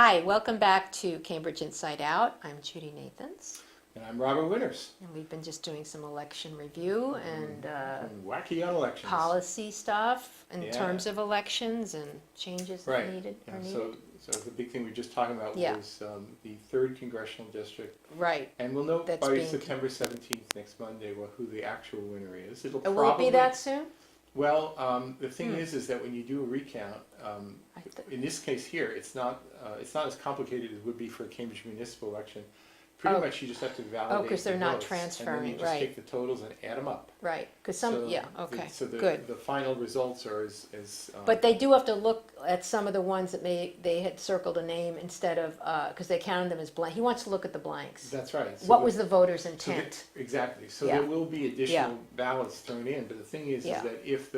Hi, welcome back to Cambridge Inside Out. I'm Judy Nathans. And I'm Robert Winters. And we've been just doing some election review and wacky on elections. policy stuff in Yeah. terms of elections and changes that Right. are Yeah, needed. so the big thing we were just talking about Yeah. was the 3rd Congressional District. Right. And we'll know That's by being- September 17th, next Monday, who the actual winner is. It'll Will probably it be that soon? Well, the thing is that when you do a recount, in this case here, it's not as complicated as it would be for a Cambridge municipal election. Pretty much you just have to validate. because they're the not votes, transferring, and then you just right. take the totals and add them up. Right. Because So good. the final results are as But they do have to look at some of the ones that they had circled a name instead of, because they counted them as blank. He wants to look at the blanks. that's right. So What was the voter's intent? Exactly. So Yeah. there will be additional ballots thrown in, but the thing is Yeah. that if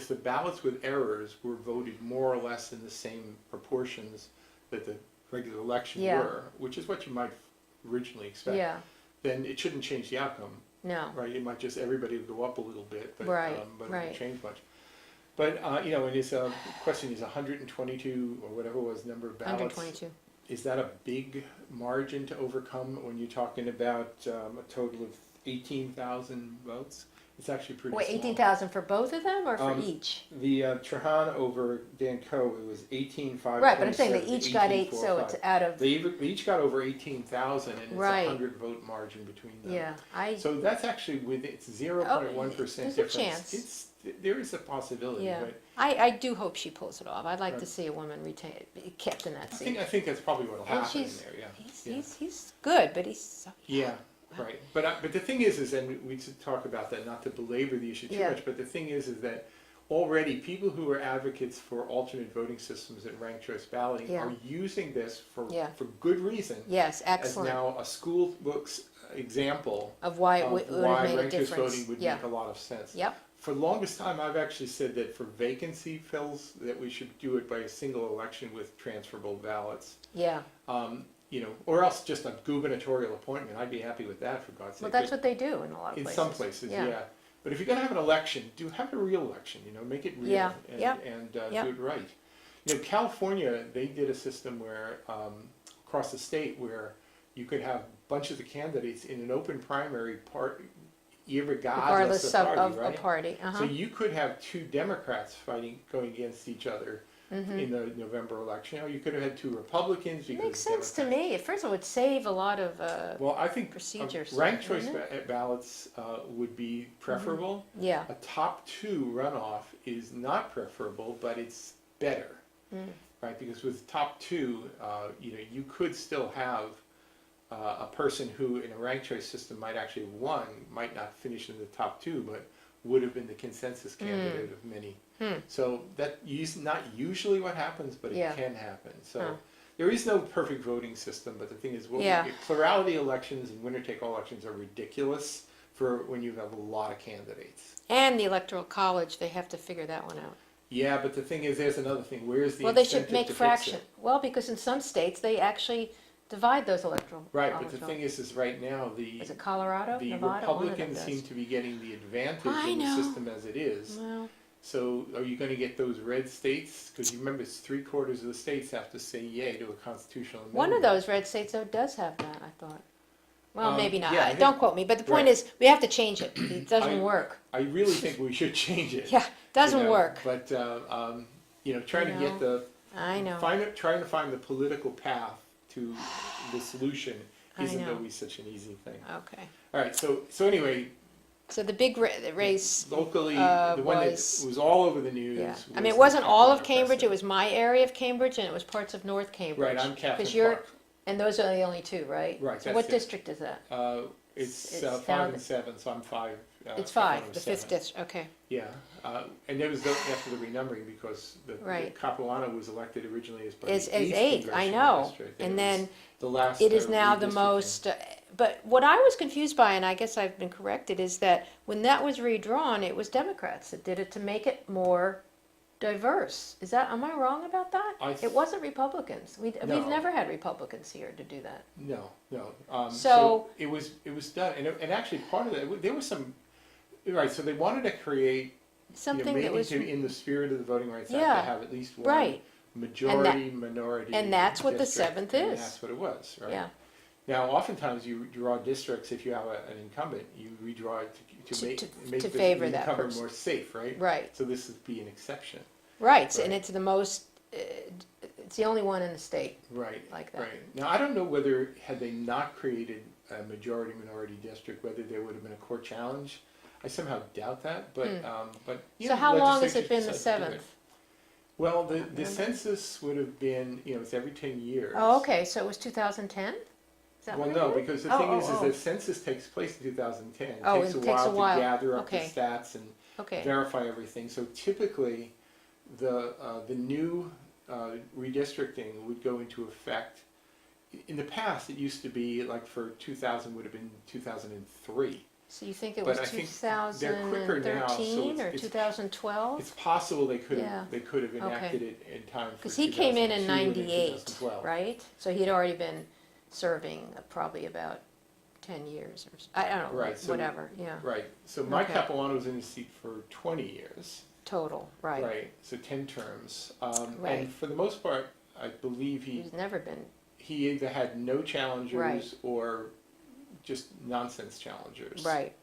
the ballots with errors were voted more or less in the same proportions that the regular election were, which is what you might originally expect, Yeah. then it shouldn't change the outcome, No. right? It might just, everybody would go up a little bit, but, Right, but it right. won't change much. But, and his question is 122 or whatever it was number of ballots. 122. Is that a big margin to overcome when you're talking about a total of 18,000 votes? It's actually pretty Wait, small. 18,000 for both of them or for Um, each? The Trahan over Danco, it was 18,527. Right, but I'm saying they each got 8, so it's 18,405. out of, They each got over 18,000, and it's Right. a 100 vote margin between them. yeah, So that's actually it's 0.1% there's a difference. chance. There is a possibility, yeah. but I do hope she pulls it off. I'd like to Right. see a woman kept in that seat. I think that's probably what'll And happen in she's, there. Yeah. he's good, but he's so Yeah, right. But the thing is, and we should talk about that, not to belabor the issue too Yeah. much. But the thing is that already people who are advocates for alternate voting systems and ranked choice balloting Yeah. are using this for Yeah. for good reason. Yes, As excellent. now a school book's example Of why it of would have why made a ranked choice difference. voting would Yeah. make a lot of sense. Yep. For the longest time, I've actually said that for vacancy fills, that we should do it by a single election with transferable ballots. Yeah. Or else just a gubernatorial appointment. I'd be happy with that, for God's sake. Well, that's But what they do in a lot of in places. some places, yeah. But if you're going to have an election, have a real election. Make it real Yeah, and, yep, and yep. do it right. California, they did a system where across the state where you could have bunches of candidates in an open primary regardless of party, right? a party. So you could have 2 Democrats going against each other in the November election. Or you could have had 2 Republicans. It makes sense to me. At first, it would save a lot of. Well, I think procedures, ranked choice wouldn't ballots would be preferable. Yeah. A top 2 runoff is not preferable, but it's better, right? Because with top 2, you could still have a person who, in a ranked choice system, might actually have won, might not finish in the top 2, but would have been the consensus candidate of many. So that is not usually what happens, but it can happen. So there is no perfect voting system, but the thing is, plurality elections and winner-take-all elections are ridiculous for when you have a lot of candidates. And the Electoral College, they have to figure that one out. Yeah, but the thing is, there's another thing. Where's the Well, they incentive should make to fix fraction. it? Well, because in some states, they actually divide those electoral. Right, but the thing is right now, Is it Colorado, the Nevada? One of them Republicans does. seem to be getting the advantage I in the know. system as it is. Well, So are you going to get those red states? Because you remember, it's 3/4 of the states have to say yay to a constitutional amendment. one of those red states, though, does have that, I thought. Well, maybe not. yeah, I think- Don't quote me. But the point Right. is, we have to change it. It doesn't work. I really think we should change it. Yeah, doesn't work. But trying to get the I know. trying to find the political path to the solution isn't know. always such an easy thing. Okay. All right, so anyway, So the big race. locally, the one that was all over the news. Yeah. I was mean, it the wasn't all of Cambridge. Capuano-Pressley. It was my area of Cambridge, and it was parts of North Cambridge. Right, I'm Catherine 'Cause you're, Clark. and those are the only 2, right? Right, So that's what it. district is that? It's it's 5 found- and 7, so I'm 5. It's Capuano 5, the was 5th 7. district. Okay. Yeah, and there was after the renumbering because the Right. Capuano was elected originally as As the 8th 8, I congressional know. district, And it then was the last, it is now the redistricting. most. But what I was confused by, and I guess I've been corrected, is that when that was redrawn, it was Democrats that did it to make it more diverse. Am I wrong about that? It wasn't Republicans. We've No. never had Republicans here to do that. No. So- So it was done, and actually part of that there was some. Right, so they wanted to create Something maybe that was in the spirit of the Voting Rights Act Yeah. to have at least one right. majority, minority. and that's what the district, 7th and is. that's what it was, right? Yeah. Now, oftentimes you draw districts, if you have an incumbent, you redraw it to make favor the that incumbent person. more safe, right? Right. So this would be an exception. Right, and Right. it's the most, it's the only one in the state Right. like that. Right. Now, I don't know whether, had they not created a majority-minority district, whether there would have been a court challenge. I somehow doubt that, but you So know, how long has legislatures it been the decide to do it. 7th? Well, the census would have been, it's every 10 years. Oh, okay, so it was 2010? Is that Well, what it no, is? because the thing is the census takes place in 2010. It Oh, takes it a takes a while while. to gather up Okay. the stats and Okay, verify everything. So typically, the new redistricting would go into effect. In the past, it used to be like for 2000 would have been 2003. so you think it But was I think they're quicker now, so 2013 or it's 2012? It's possible they could Yeah. have enacted it in time for Because he came in 2002 and 98, 2012. right? So he'd already been serving probably about 10 years, or I don't know, Right, so- whatever, yeah, Right. So Mike Okay. Capuano was in the seat for 20 years. total, right. Right. So 10 terms. Right. And for the most part, I believe He's never been, he either had no challengers Right. or just nonsense challengers. right.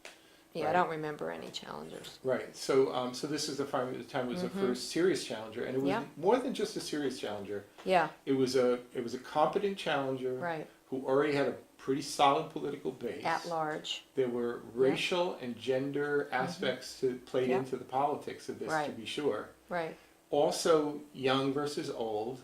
Yeah, I Right. don't remember any challengers. Right. So so this is the time it was the first serious challenger, and it was Yeah. more than just a serious challenger. Yeah, It was a competent challenger right, who already had a pretty solid political base. at large, There were racial and gender aspects to played Yeah. into the politics of this, to Right. be sure. right. Also, young versus old,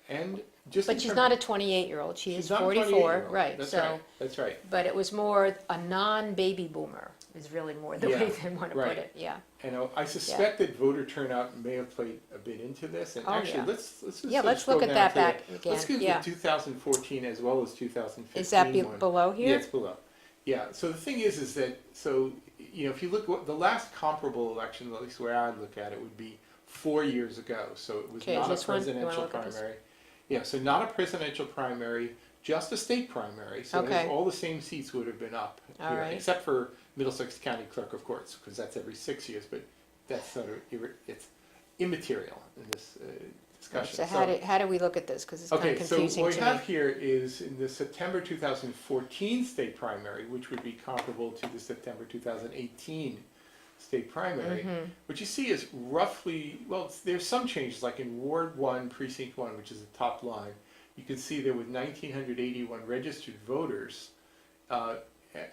and just. But she's not a 28-year-old, she she's is not a 44, 28-year-old. right, That's so. right. That's right. But it was more a non-baby boomer, is really more the Yeah, way they want to right. put it, yeah. And I suspect that voter turnout may have played a bit into this. And Oh, actually, yeah. let's just Yeah, sort of let's look scroll at down that to back Let's again, get yeah. the 2014 as well as 2015 Is that one. below Yeah, here? it's below. Yeah. So the thing is that if you look the last comparable election, at least where I look at it, would be 4 years ago. So it was Okay, is not a this one? You wanna presidential look at this? primary. Yeah. So not a presidential primary, just a state primary. So Okay. all the same seats would have been up All here, right. except for Middlesex County Clerk, of course, because that's every 6 years. But that's sort of it's immaterial in this discussion. So how do we look at this, because it's kind Okay, of so confusing what we to have me. here is in the September 2014 state primary, which would be comparable to the September 2018 state primary. Mm-hmm. What you see is roughly, there's some changes, like in Ward 1, Precinct 1, which is the top line. You can see there were 1,981 registered voters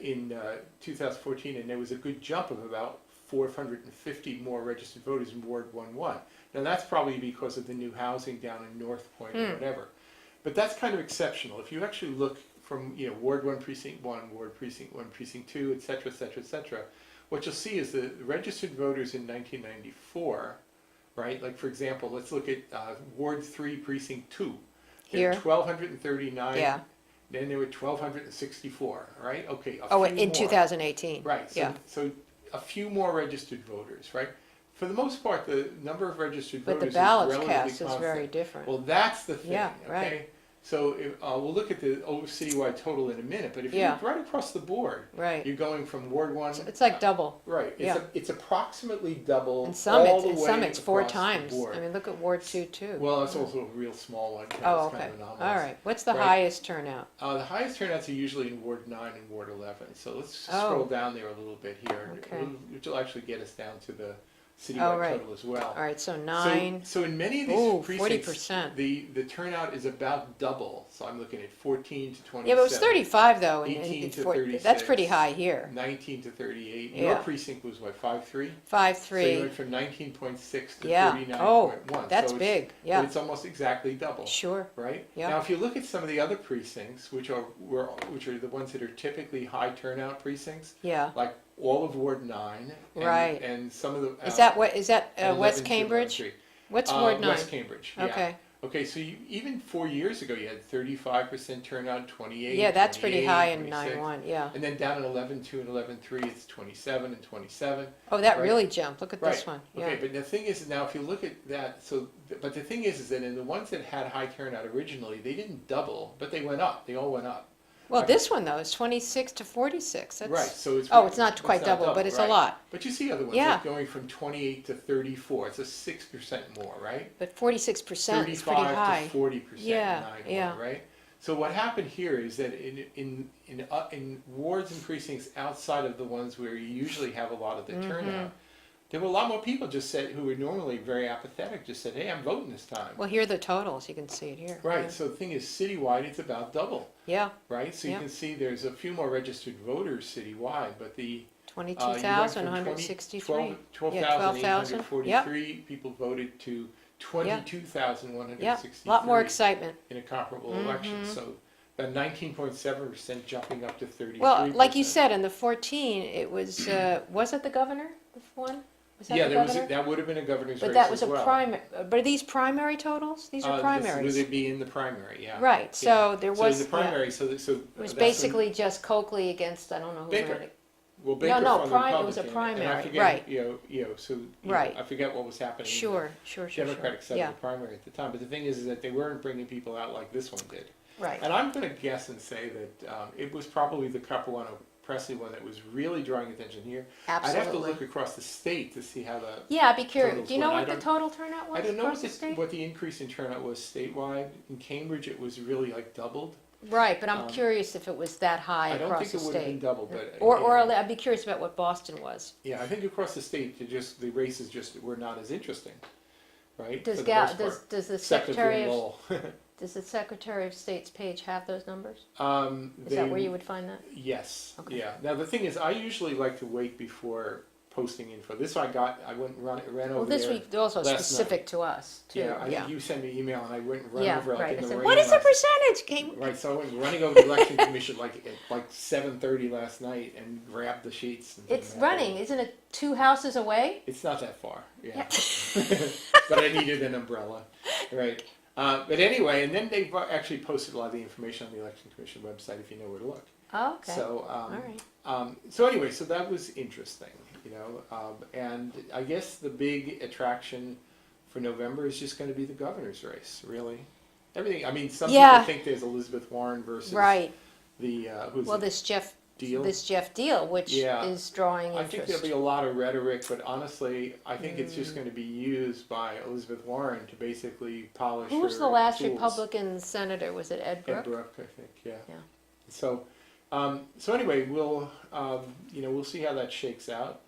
in 2014, and there was a good jump of about 450 more registered voters in Ward 1-1. Now that's probably because of the new housing down in North Point or whatever. But that's kind of exceptional. If you actually look from Ward 1, Precinct 1, Ward Precinct 1, Precinct 2, et cetera, et cetera, et cetera, what you'll see is the registered voters in 1994, right? Like for example, let's look at Ward 3, Precinct 2. There were Here? 1,239. Yeah. Then there were 1,264, right? Okay, a Oh, few in more. 2018? Right, Yeah, so a few more registered voters, right? For the most part, the number of registered but voters the ballots is relatively cast is constant. very different. Well, that's the thing, Yeah, okay? right. So we'll look at the citywide total in a minute, but if you Yeah. look right across the board, Right, you're going from Ward 1. it's like double. Right, yeah. it's approximately double In some, all the way it's 4 across the times. board. I mean, look at Ward 2 too. Well, it's also a real small one, Oh, it's okay, kind of anomalous. all right. What's the Right. highest turnout? The highest turnouts are usually in Ward 9 and Ward 11, so let's just Oh. scroll down there a little bit here, Okay. which will actually get us down to the Oh, citywide right. total as well. All right, so 9, So in many of these ooh, precincts, 40%. the turnout is about double, so I'm looking at 14 to 27. Yeah, but it was 35 though, and 18 it's to that's 36. pretty high here. 19 to 38. Yeah. Your precinct was what, 5-3? 5-3. So you went from 19.6 to Yeah. 39.1. Oh, that's so big. But Yeah. it's almost exactly double. Sure. Right? Yeah. Now, if you look at some of the other precincts, which are the ones that are typically high turnout precincts, Yeah. like all of Ward 9, and, Right. and some of the Is that what? Is that and West 11 to Cambridge? 11. What's Ward 9? West Cambridge. Yeah. Okay. Okay, so even 4 years ago, you had 35% turnout, 28. Yeah, that's pretty 28, high in 26. 9-1. Yeah. And then down in 11-2 and 11-3, it's 27 and 27. Oh, that Right. really jumped. Look at this Right. one. Yeah. Okay, but the thing is now, if you look at that, but the thing is that in the ones that had high turnout originally, they didn't double, but they went up. They all went up. Well, this one though is 26 to 46. That's, Right, so it's. oh, it's not quite double, but it's right. a lot. But you see other ones, Yeah. like going from 28 to 34, it's a 6% more, right? But 46% is pretty 35 high. to 40% Yeah, in yeah. Iowa, right? So what happened here is that in wards and precincts outside of the ones where you usually have a lot of the turnout, there were a lot more people just said, who were normally very apathetic, just said, hey, I'm voting this time. Well, here are the totals. You can see it here. Right, Yeah. so the thing is, citywide, it's about double, Yeah. right? So you Yeah. can see there's a few more registered voters citywide, but the 22,163. Yeah, 12,843 people voted to 22,163. Yeah, a lot more excitement. In a comparable election, so about 19.7% jumping up to 33%. Well, like you said, in the 14, it was it the governor, the one? Was that Yeah, the there was governor? that would have been a governor's But race that was as a well. primary. But are these primary totals? These are primaries. They'd be in the primary, yeah. Right. So there was. So the primary, so it was basically just Coakley against I don't know who. Baker. Well, Baker No, from the it was a Republican, and I primary, forget, right. So Right. I forget what was happening. in Sure. the Democratic side Yeah. of the primary at the time, but the thing is that they weren't bringing people out like this one did. Right. And I'm going to guess and say that it was probably the Capuano-Pressley one that was really drawing attention here. Absolutely. I'd have to look across the state to see how the. Yeah, I'd be curious. totals Do you know went. what the total turnout was I don't know across the state? what the increase in turnout was statewide. In Cambridge, it was really like doubled. Right, but I'm curious if it was that high I don't across think the it would have been state. doubled, but Or I'd be curious about what Boston was. yeah, I think across the state, the races just were not as interesting, right? Does For the most part. does the Except if you're Secretary in of Lowell. Does the Secretary of State's page have those numbers? Is They- that where you would find that? Yes. Okay. Yeah. Now the thing is, I usually like to wait before posting info. This I went and ran Well, over this there. week also last specific to us too. Yeah, I think you sent me an email and I went and run Yeah, over like right. in I the said, rain. what is the last- percentage? Came. Right, so I went running over to the election commission like 7:30 last night and grabbed the sheets. And It's running, isn't it? 2 houses away. It's not that far, yeah. But I needed an umbrella, right? But anyway, and then they actually posted a lot of the information on the election commission website if you know where to look. Oh, okay. So, All right. so anyway, so that was interesting, and I guess the big attraction for November is just going to be the governor's race, really. Everything. I mean, some Yeah. people think there's Elizabeth Warren versus Right. the Well, this Jeff Deal. Deal, which Yeah. is drawing I think interest. there'll be a lot of rhetoric, but honestly, I think it's just going to be used by Elizabeth Warren to basically polish Who was her the last tools. Republican senator? Was it Ed Brooke? Ed Brooke, I think, yeah. Yeah. So, so anyway, we'll see how that shakes out.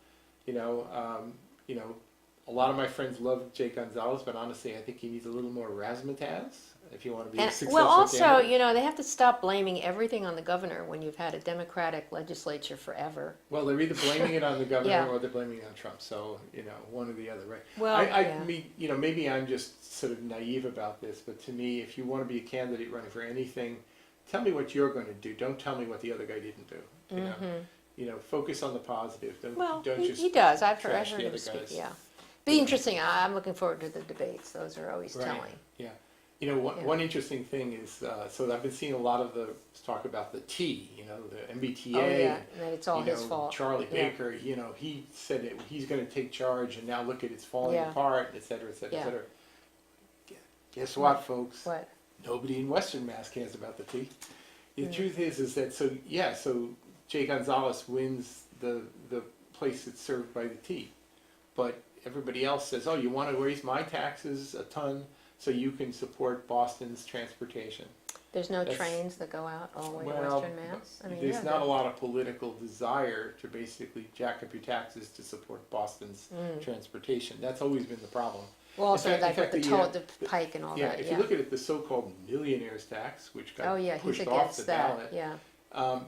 A lot of my friends love Jay Gonzalez, but honestly, I think he needs a little more razzmatazz if you want to be a successful Well, also, candidate. they have to stop blaming everything on the governor when you've had a Democratic legislature forever. Well, they're either blaming it on the governor Yeah. or they're blaming it on Trump. So, one or the other, right? Well, Maybe I'm just sort of naive about this, but to me, if you want to be a candidate running for anything, tell me what you're going to do. Don't tell me what the other guy didn't do. Focus on the positive. Don't just he does. I've heard trash the him other speak. guys. Yeah, be interesting. I'm looking forward to the debates. Those are always Right. telling. Yeah. One interesting thing is, so I've been seeing a lot of the talk about the T, the MBTA. Oh yeah, and that it's all his fault. Charlie Yeah. Baker, he said that he's going to take charge, and now look at it's falling Yeah. apart, et cetera, et cetera, et Yeah. cetera. Guess what, folks? What? Nobody in Western Mass cares about the T. The truth is that so Jay Gonzalez wins the place that's served by the T, but everybody else says, oh, you want to raise my taxes a ton so you can support Boston's transportation. There's no trains that go out all the way to Western Mass. There's not a lot of political desire to basically jack up your taxes to support Boston's transportation. That's always been the problem. Well, also in fact, like with the, the pike and all Yeah, that. if you look at it, the so-called millionaire's tax, which got Oh yeah, he's pushed off against the that. ballot, Yeah.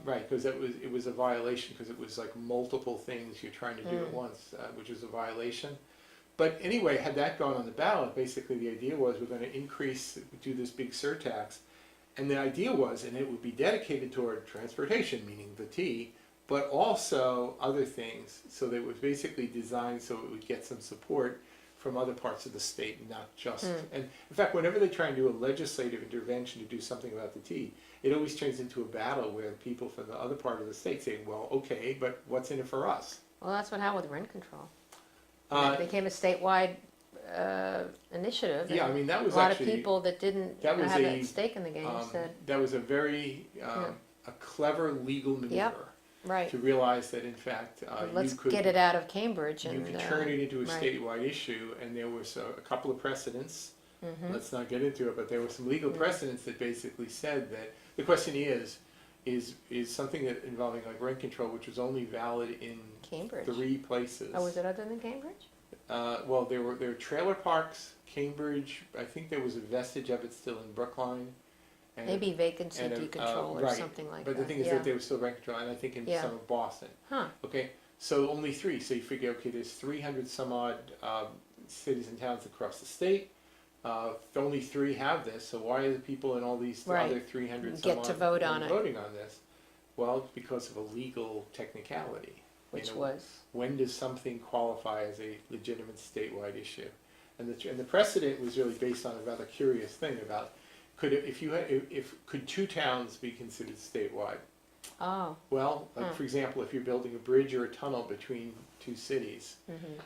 right, because it was a violation because it was like multiple things you're trying to do at once, which is a violation. But anyway, had that gone on the ballot, basically the idea was we're going to do this big surtax, and the idea was, and it would be dedicated toward transportation, meaning the T, but also other things. So that it was basically designed so it would get some support from other parts of the state, not just. And in fact, whenever they try and do a legislative intervention to do something about the T, it always turns into a battle where people from the other part of the state say, well, okay, but what's in it for us? Well, that's what happened with rent control. It became a statewide initiative. Yeah, I mean, that was a lot actually, of people that didn't have a stake in the game said. that was a very a clever legal maneuver Right. to realize that in fact Let's you could get it out of Cambridge you and could turn it into a right. statewide issue, and there was a couple of precedents. Mm-hmm. Let's not get into it, but there were some legal precedents that basically said that the question is something that involving like rent control, which was only valid in Cambridge. 3 places. Oh, was it other than Cambridge? Well, there were trailer parks, Cambridge. I think there was a vestige of it still in Brookline. And, Maybe vacancy and, decontrol or right. something like but that. the thing is that they were still rent control, and I think in some of Boston. Huh. Okay, so only 3. So you figure, okay, there's 300 some odd cities and towns across the state. Only 3 have this, so why are the people in all these other 300 some get to odd vote on voting on this? Well, it's because of a legal technicality. Which was? When does something qualify as a legitimate statewide issue? And the precedent was really based on a rather curious thing about could 2 towns be considered statewide? Oh. Well, like for example, if you're building a bridge or a tunnel between 2 cities,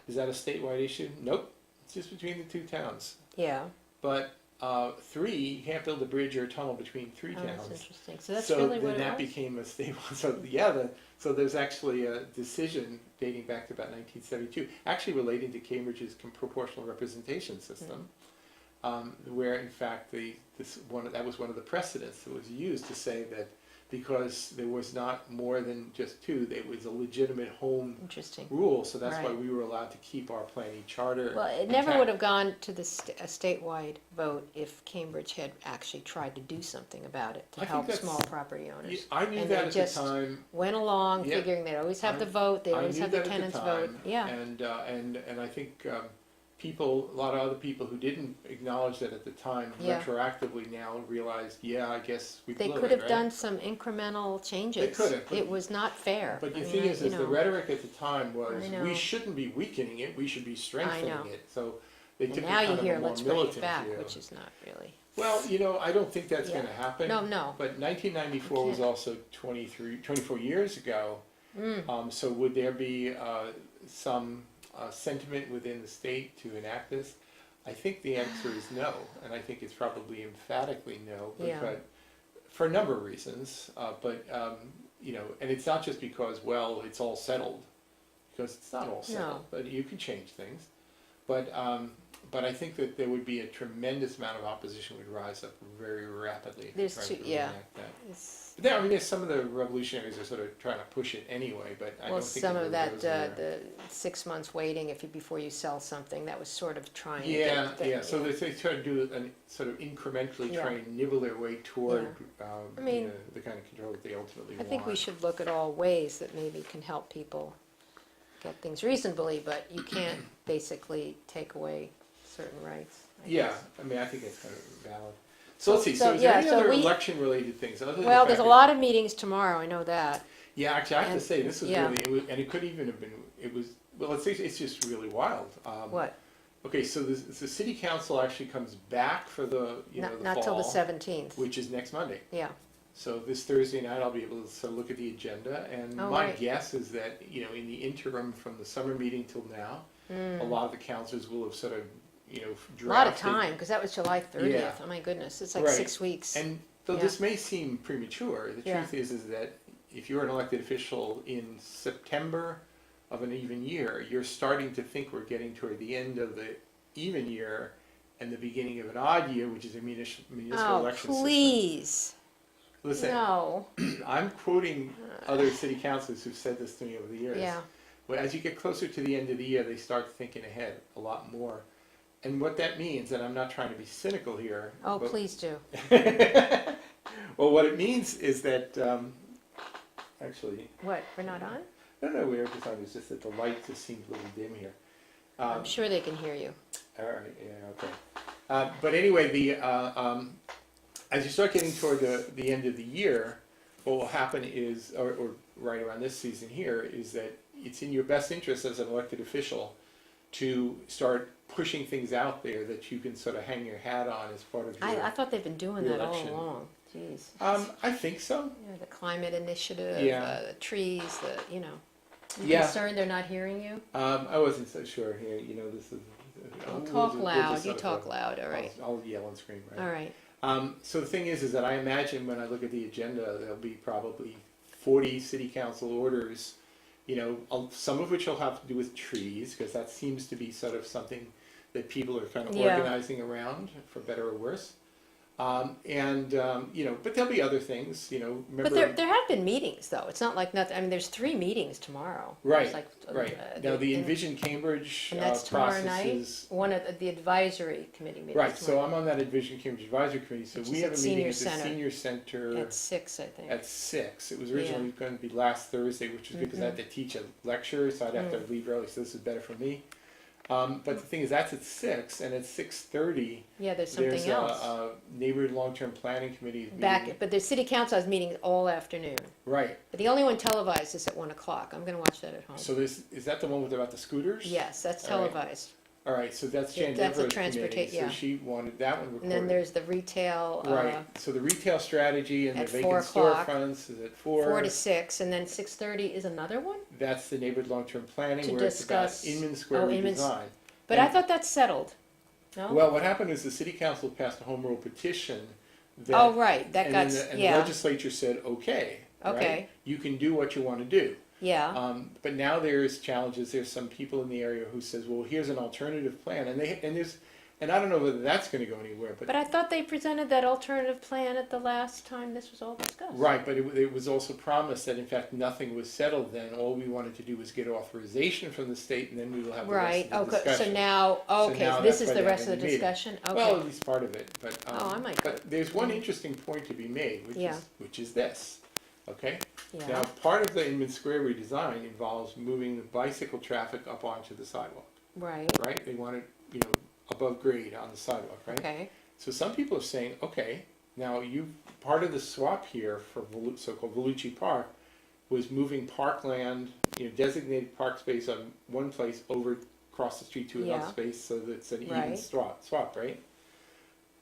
is that a statewide issue? Nope, it's just between the 2 towns. Yeah. But 3, you can't build a bridge or a tunnel between 3 towns. That's interesting. So that's really what it was? So then that became a statewide. So there's actually a decision dating back to about 1972, actually relating to Cambridge's proportional representation system, where in fact that was one of the precedents that was used to say that because there was not more than just 2, it was a legitimate home rule, so that's why we were allowed to keep our planning charter. Well, it never would have gone to a statewide vote if Cambridge had actually tried to do something about it to help small property owners. I knew that at the time. Went along figuring they'd always have the vote, they always have the tenants vote. Yeah. And I think a lot of other people who didn't acknowledge that at the time, retroactively now realized, I guess we blew it, They could have done some incremental changes. They could have. It was not fair. But the thing is the rhetoric at the time was, we shouldn't be weakening it, we should be strengthening it. So they took now you hear, a more let's bring militant it back, view. which is not really. Well, I don't think that's going to happen. No. But 1994 was also 24 years ago. So would there be some sentiment within the state to enact this? I think the answer is no, and I think it's probably emphatically no, but for a number of reasons. And it's not just because, it's all settled, because it's not all settled, but you can change things. But I think that there would be a tremendous amount of opposition would rise up very rapidly. There's There's some of the revolutionaries are sort of trying to push it anyway, but I don't think some of that the 6 months waiting before you sell something, that was sort of trying. So they try to do sort of incrementally try and nibble their way toward the kind of control that they ultimately want. I think we should look at all ways that maybe can help people get things reasonably, but you can't basically take away certain rights. I think it's kind of valid. So let's see. So is there any other election-related things? Well, there's a lot of meetings tomorrow. I know that. Yeah, actually, I have to say this was really, and it could even have been. Let's say it's just really wild. What? Okay, so the city council actually comes back for the the not fall, till the 17th, which is next Monday. Yeah. So this Thursday night, I'll be able to sort of look at the agenda, and my guess is that in the interim from the summer meeting till now, a lot of the councilors will have sort of drafted. A lot of time, because that was July 30th. Oh my goodness, it's like 6 weeks. And though this may seem premature, the truth is that if you're an elected official in September of an even year, you're starting to think we're getting toward the end of the even year and the beginning of an odd year, which is a municipal election system. Please. Listen, no. I'm quoting other city councilors who've said this to me over the years. Yeah. But as you get closer to the end of the year, they start thinking ahead a lot more. And what that means, and I'm not trying to be cynical here. Oh, please do. Well, what it means is that, actually... What, we're not on? No, we are just on. It's just that the light just seems a little dim here. I'm sure they can hear you. All right, okay. But anyway, as you start getting toward the end of the year, what will happen is, or right around this season here, is that it's in your best interest as an elected official to start pushing things out there that you can sort of hang your hat on as part of your I thought they've been doing that all along. Jeez. I think so. The climate initiative, the trees, You concerned they're not hearing you? I wasn't so sure here. This is... Talk loud. You talk loud, all right. I'll yell and scream, right? All right. So the thing is that I imagine when I look at the agenda, there'll be probably 40 city council orders, some of which will have to do with trees, because that seems to be sort of something that people are kind of organizing around, for better or worse. But there'll be other things, remember. But there have been meetings, though. It's not like nothing. I mean, there's 3 meetings tomorrow. Right, like, now the Envision Cambridge and that's tomorrow process night. is. One of the advisory committee meetings. Right, so I'm on that Envision Cambridge Advisory Committee, so Which we is have at a meeting Senior at the Center. Senior Center At 6, I think. at 6. It was originally going to be last Thursday, which was because I had to teach a lecture, so I'd have to leave early, so this is better for me. But the thing is, that's at 6, and at 6:30, Yeah, there's something else. a neighborhood long-term planning committee meeting. But the city council has meetings all afternoon. Right, But the only one televised is at 1 o'clock. I'm going to watch that at home. so is that the one about the scooters? Yes, that's All right. televised. All right, so that's Jan That's a Devereaux's committee, so yeah. she wanted that one recorded. And then there's the retail. Right, so the retail strategy and the at vacant 4 o'clock. storefronts is at 4. 4 to 6, and then 6:30 is another one. That's the neighborhood long-term planning, To where it's about discuss- Inman Sq Inman redesign. But And- I thought that's settled. No. Well, what happened is the city council passed a home rule petition that. Oh, right. That and got then the legislature said, okay. Right? Okay. You can do what you want to do. Yeah. But now there's challenges. There's some people in the area who says, well, here's an alternative plan, and I don't know whether that's going to go anywhere. But I thought they presented that alternative plan at the last time this was all discussed. Right, but it was also promised that in fact nothing was settled then. All we wanted to do was get authorization from the state, and then we will have the Right. rest of the Okay. discussion. So now, So okay. now So this that's is why the they're rest of having the the meeting. discussion. Okay. Well, at least part of it. But I might go. But there's one interesting point to be made, which is this. Okay. Yeah. Now, part of the Inman Sq redesign involves moving the bicycle traffic up onto the sidewalk. Right. Right. They want it, above grade on the sidewalk. Right. Okay. So some people are saying, okay, now part of the swap here for so-called Volucci Park was moving parkland, designated park space on one place over across the street to another space, so that it's an even swap, right?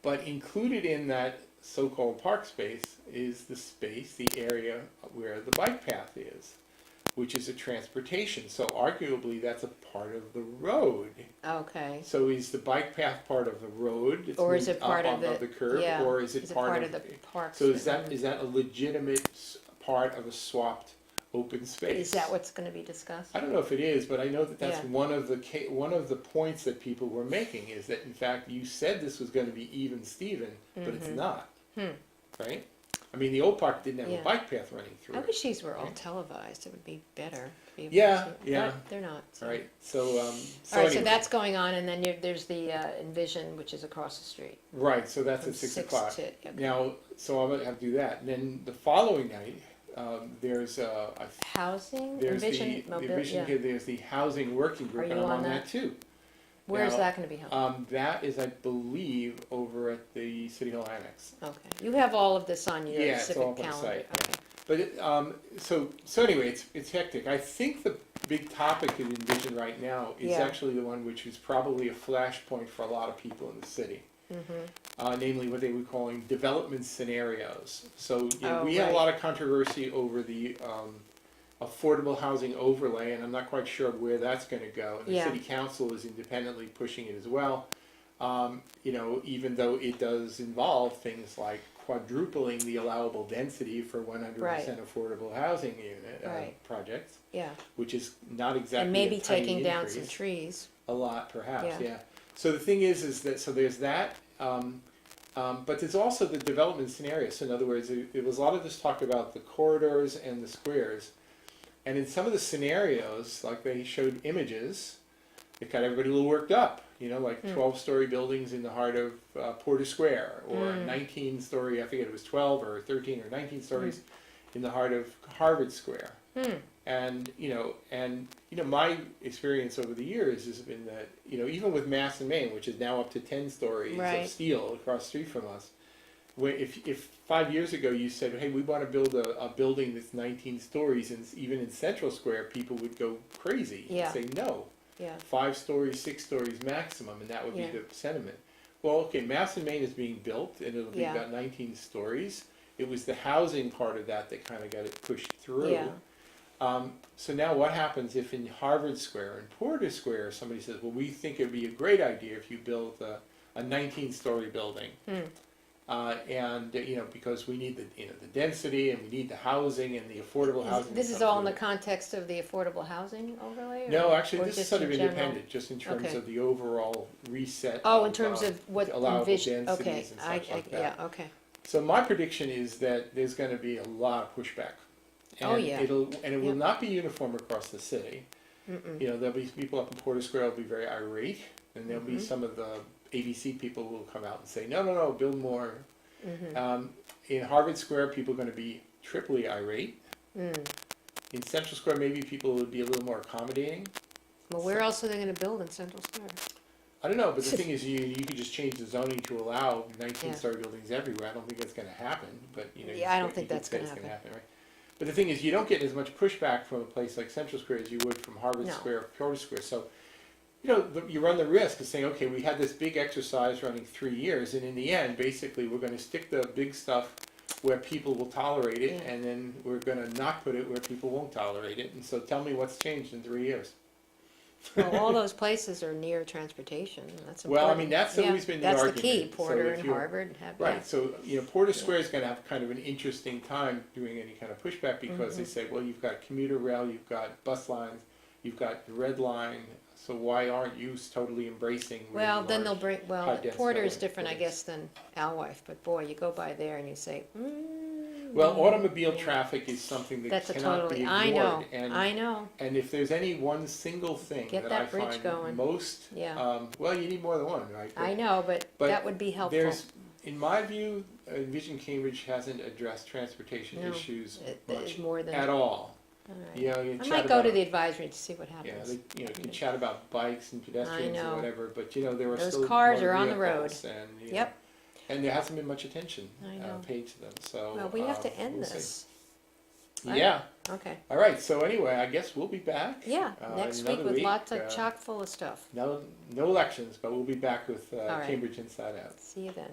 But included in that so-called park space is the area where the bike path is, which is a transportation. So arguably that's a part of the road. Okay. So is the bike path part of the road? It's Or is moved it part up of the curb, yeah. or is it part of the park? So is that a legitimate part of a swapped open space? Is that what's going to be discussed? I don't know if it is, but I know that that's Yeah. one of the points that people were making, is that in fact you said this was going to be even Steven, but it's not. Right? I mean, the old park didn't have a bike path running through I it. wish these were all Right. televised. It would be better. To be able Yeah, to see. yeah. But they're not. So. All right. So All right. So anyway. that's going on, and then there's the Envision, which is across the street. Right. So that's From at 6 6 o'clock. to- okay. Now, so I'm gonna have to do that. And then the following night, there's Housing. there's Envision. the Envision Yeah. there's the housing working group, Are and you I'm on on that? that too. Where's Now, that going to be held? That is, I believe, over at the City Hall Annex. Okay. You have all of this on your Yeah, it's civic all up on the calendar. site, Okay. But so anyway, it's hectic. I think the big topic in Envision right now is Yeah. actually the one which is probably a flashpoint for a lot of people in the city. Namely what they were calling development scenarios. So we had a lot of controversy over the affordable housing overlay, and I'm not quite sure where that's going to go. And the Yeah. city council is independently pushing it as well. Even though it does involve things like quadrupling the allowable density for 100% affordable housing unit projects, which is not exactly And maybe a tiny taking down some increase. trees. A lot, perhaps, Yeah. yeah. So the thing is that, so there's that, but there's also the development scenario. So in other words, there was a lot of this talk about the corridors and the squares. And in some of the scenarios, like they showed images, it got everybody a little worked up. Like 12-story buildings in the heart of Porter Square, or 19-story, I forget it was 12 or 13 or 19 stories in the heart of Harvard Square. And my experience over the years has been that even with Mass and Main, which is now up to 10 stories of steel across the street from us, if 5 years ago you said, hey, we want to build a building that's 19 stories, and even in Central Square, people would go crazy and say no. 5 stories, 6 stories maximum, and that would be the sentiment. Well, okay, Mass and Main is being built, and it'll be about 19 stories. It was the housing part of that kind of got it pushed through. So now what happens if in Harvard Square and Porter Square somebody says, well, we think it'd be a great idea if you built a 19-story building. And because we need the density, and we need the housing and the affordable housing. This is all in the context of the affordable housing overlay? No, actually, this is just sort of in general? independent, just in terms Okay. of the overall reset. Oh, in terms of what allowable envision, densities okay, and such like that. yeah, okay. So my prediction is that there's going to be a lot of pushback. And Oh, yeah. it will Yep. not be uniform across the city. There'll be people up in Porter Square will be very irate, and there'll be some of the ABC people who will come out and say, no, build more. In Harvard Square, people are going to be triply irate. In Central Square, maybe people would be a little more accommodating. Well, where else are they gonna build in Central Square? I don't know, but the thing is, you could just change the zoning to allow 19-story Yeah. buildings everywhere. I don't think that's going to happen, but Yeah, I don't think that's gonna happen, happen. right? But the thing is, you don't get as much pushback from a place like Central Square as you would from Harvard No. Square or Porter Square. So, you run the risk of saying, okay, we had this big exercise running 3 years, and in the end, basically, we're going to stick the big stuff where people will tolerate it, Yeah. and then we're going to not put it where people won't tolerate it. And so, tell me what's changed in 3 years. Well, all those places are near transportation, that's important. Well, I mean, that's always been the That's argument. the key, So Porter if and you're- Harvard have, Right, yeah. so, Porter Square is gonna have kind of an interesting time doing any kind of pushback, because they say, well, you've got commuter rail, you've got bus lines, you've got the red line, so why aren't you totally embracing really Well, then they'll large, bring, well, high-density Porter is buildings? different, I guess, than Alewife, but boy, you go by there and you say, Well, automobile traffic is something that that's a cannot be totally, ignored. I know, And if there's any one single thing Get that that I bridge find going. most, Yeah. well, you need more than one, right? I know, but but that would be helpful. There's, in my view, Envision Cambridge hasn't addressed transportation No, issues It much is more than, at all. all right. You I chat might go about- to the advisory to see what Yeah, happens. you can chat about bikes and pedestrians know. or whatever, but there are Those still cars motor are on the vehicles, and Yep. and there hasn't been much attention I know. paid to them. So Well, we have to end we'll see. this. right? Yeah. Okay, All right. So anyway, I guess we'll be back. yeah, in next week another with week, lots of chock full of stuff. No elections, but we'll be back with right. Cambridge Inside Out. See you then.